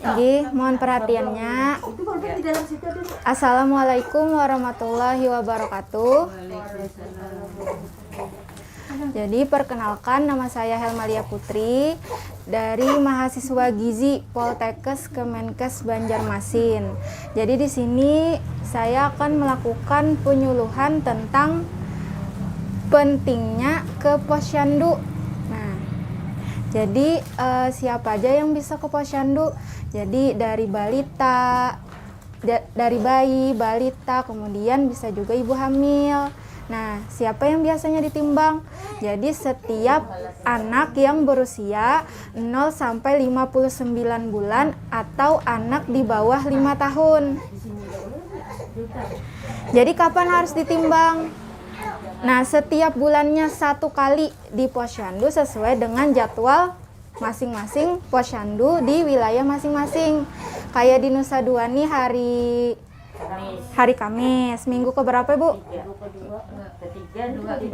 Jadi mohon perhatiannya. Assalamualaikum warahmatullahi wabarakatuh. Jadi perkenalkan, nama saya Helmalia Putri dari mahasiswa Gizi Poltekkes Kemenkes Banjarmasin. Jadi di sini saya akan melakukan penyuluhan tentang pentingnya ke posyandu. Nah, jadi siapa aja yang bisa ke posyandu? Jadi dari balita, dari bayi, balita, kemudian bisa juga ibu hamil. Nah, siapa yang biasanya ditimbang? Jadi setiap anak yang berusia 0 sampai 59 bulan atau anak di bawah 5 tahun. Jadi kapan harus ditimbang? Nah, setiap bulannya 1 kali di posyandu sesuai dengan jadwal masing-masing posyandu di wilayah masing-masing. Kayak di Nusa Dua nih hari Kamis, minggu keberapa Bu?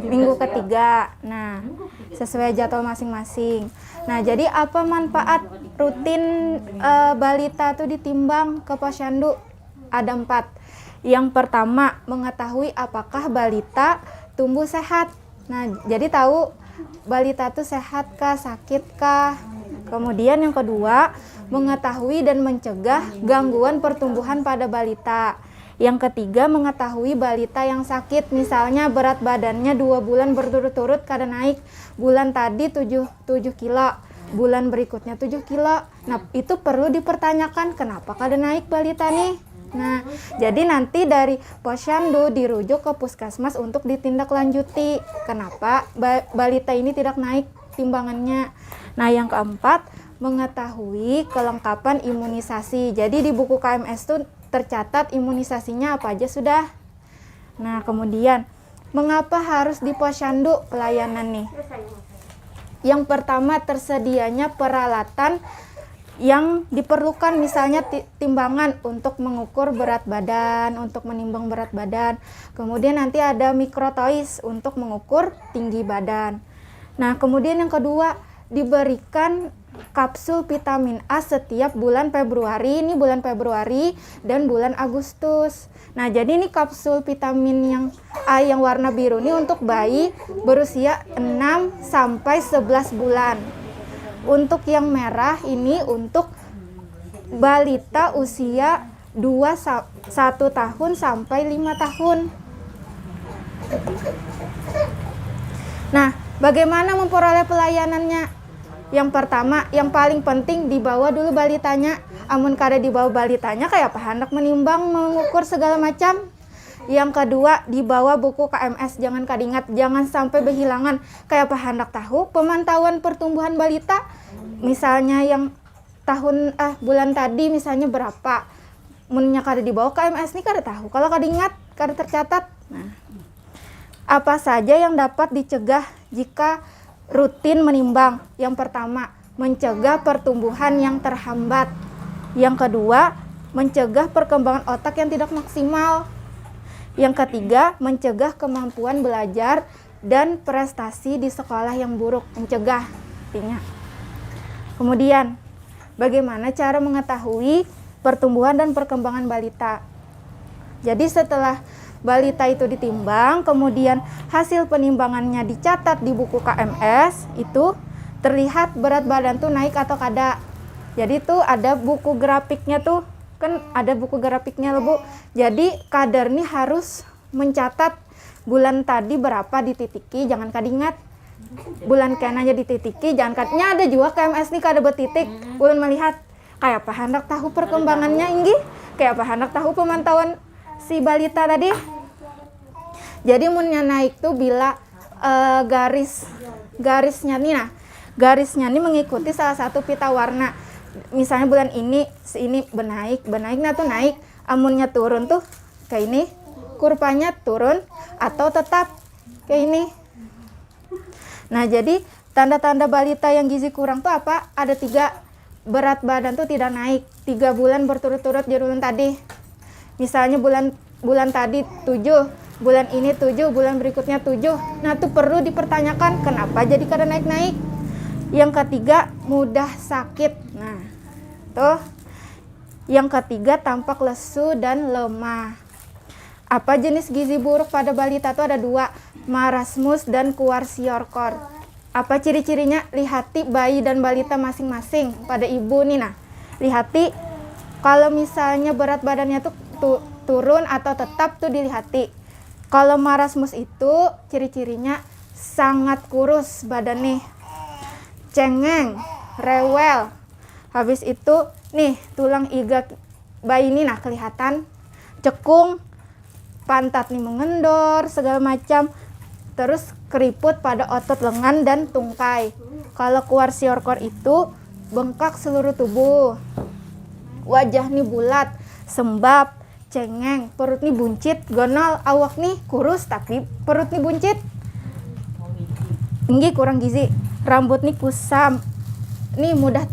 Minggu ketiga. Nah, sesuai jadwal masing-masing. Nah, jadi apa manfaat rutin balita itu ditimbang ke posyandu? Ada 4. Yang pertama, mengetahui apakah balita tumbuh sehat. Nah, jadi tahu balita itu sehat kah, sakit kah. Kemudian yang kedua, mengetahui dan mencegah gangguan pertumbuhan pada balita. Yang ketiga, mengetahui balita yang sakit, misalnya berat badannya 2 bulan berturut-turut kada naik. Bulan tadi 7 kilo, bulan berikutnya 7 kilo. Nah, itu perlu dipertanyakan kenapa kada naik balita nih. Nah, jadi nanti dari posyandu dirujuk ke puskesmas untuk ditindaklanjuti. Kenapa balita ini tidak naik timbangannya. Nah, yang keempat, mengetahui kelengkapan imunisasi. Jadi di buku KMS itu tercatat imunisasinya apa aja sudah. Nah, kemudian mengapa harus di posyandu pelayanan nih? Yang pertama, tersedianya peralatan yang diperlukan, misalnya timbangan untuk mengukur berat badan, untuk menimbang berat badan. Kemudian nanti ada mikrotois untuk mengukur tinggi badan. Nah, kemudian yang kedua, diberikan kapsul vitamin A setiap bulan Februari, ini bulan Februari dan bulan Agustus. Nah, jadi ini kapsul vitamin yang A yang warna biru ini untuk bayi berusia 6 sampai 11 bulan. Untuk yang merah ini untuk balita usia 1 tahun sampai 5 tahun. Nah, bagaimana memperoleh pelayanannya? Yang pertama, yang paling penting dibawa dulu balitanya. Amun kada dibawa balitanya kayak apa hendak menimbang, mengukur segala macam. Yang kedua, dibawa buku KMS, jangan kadingat, jangan sampai berhilangan. Kayak apa hendak tahu pemantauan pertumbuhan balita. Misalnya yang bulan tadi misalnya berapa. Munnya kada dibawa KMS ini kada tahu. Kalau kadingat, kada tercatat. Nah, apa saja yang dapat dicegah jika rutin menimbang? Yang pertama, mencegah pertumbuhan yang terhambat. Yang kedua, mencegah perkembangan otak yang tidak maksimal. Yang ketiga, mencegah kemampuan belajar dan prestasi di sekolah yang buruk. Mencegah artinya. Kemudian, bagaimana cara mengetahui pertumbuhan dan perkembangan balita? Jadi setelah balita itu ditimbang, kemudian hasil penimbangannya dicatat di buku KMS, itu terlihat berat badan tuh naik atau kada. Jadi tuh ada buku grafiknya tuh, kan ada buku grafiknya loh Bu. Jadi kadar nih harus mencatat bulan tadi berapa dititiki, jangan kadingat. Bulan kenanya dititiki, jangan kadnya ada juga KMS nih kada betitik. Ulun melihat kayak apa hendak tahu perkembangannya inggi, kayak apa hendak tahu pemantauan si balita tadi. Jadi munnya naik tuh bila garisnya nih mengikuti salah satu pita warna. Misalnya bulan ini benaik nah tuh naik. Amunnya turun tuh kayak ini, kurvanya turun atau tetap kayak ini. Nah, jadi tanda-tanda balita yang gizi kurang tuh apa? Ada 3. Berat badan tuh tidak naik 3 bulan berturut-turut di bulan tadi. Misalnya bulan tadi 7, bulan ini 7, bulan berikutnya 7. Nah, itu perlu dipertanyakan kenapa jadi kada naik-naik. Yang ketiga, mudah sakit. Nah, tuh. Yang ketiga, tampak lesu dan lemah. Apa jenis gizi buruk pada balita itu ada 2, marasmus dan kwashiorkor. Apa ciri-cirinya? Lihati bayi dan balita masing-masing pada ibu nih. Nah, lihati kalau misalnya berat badannya tuh turun atau tetap tuh dilihati. Kalau marasmus itu ciri-cirinya sangat kurus badan nih, cengeng, rewel. Habis itu nih tulang iga bayi ini nah kelihatan, cekung, pantat nih mengendor segala macam, terus keriput pada otot lengan dan tungkai. Kalau kwashiorkor itu bengkak seluruh tubuh, wajah nih bulat, sembab, cengeng, perut nih buncit, gonol, awak nih kurus tapi perut nih buncit, tinggi kurang gizi, rambut nih kusam, nih mudah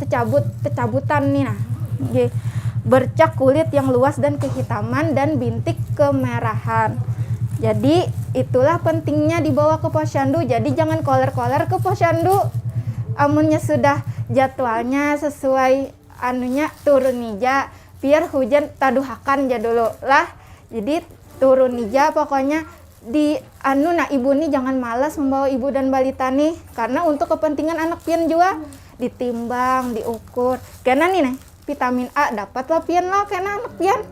tercabutan nih nah, bercak kulit yang luas dan kehitaman dan bintik kemerahan. Jadi itulah pentingnya dibawa ke posyandu. Jadi jangan koler-koler ke posyandu. Amunnya sudah jadwalnya sesuai anunya turun nija, biar hujan taduhakan ja dulu lah. Jadi turun nija pokoknya di anu nah ibu nih jangan malas membawa ibu dan balita nih, karena untuk kepentingan anak pian juga ditimbang, diukur. Karena nih nih vitamin A dapat lah pian lah karena anak pian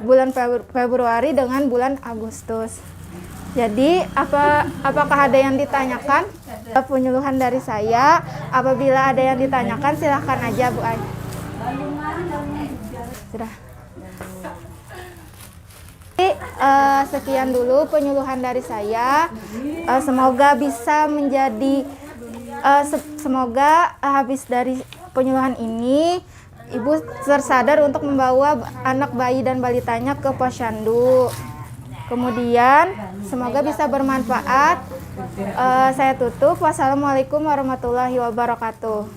bulan Februari dengan bulan Agustus. Jadi apakah ada yang ditanyakan? Penyuluhan dari saya. Apabila ada yang ditanyakan silahkan aja Bu Ai. Sudah. Jadi, sekian dulu penyuluhan dari saya. Semoga bisa menjadi semoga habis dari penyuluhan ini ibu tersadar untuk membawa anak bayi dan balitanya ke posyandu. Kemudian semoga bisa bermanfaat. Saya tutup. Wassalamualaikum warahmatullahi wabarakatuh.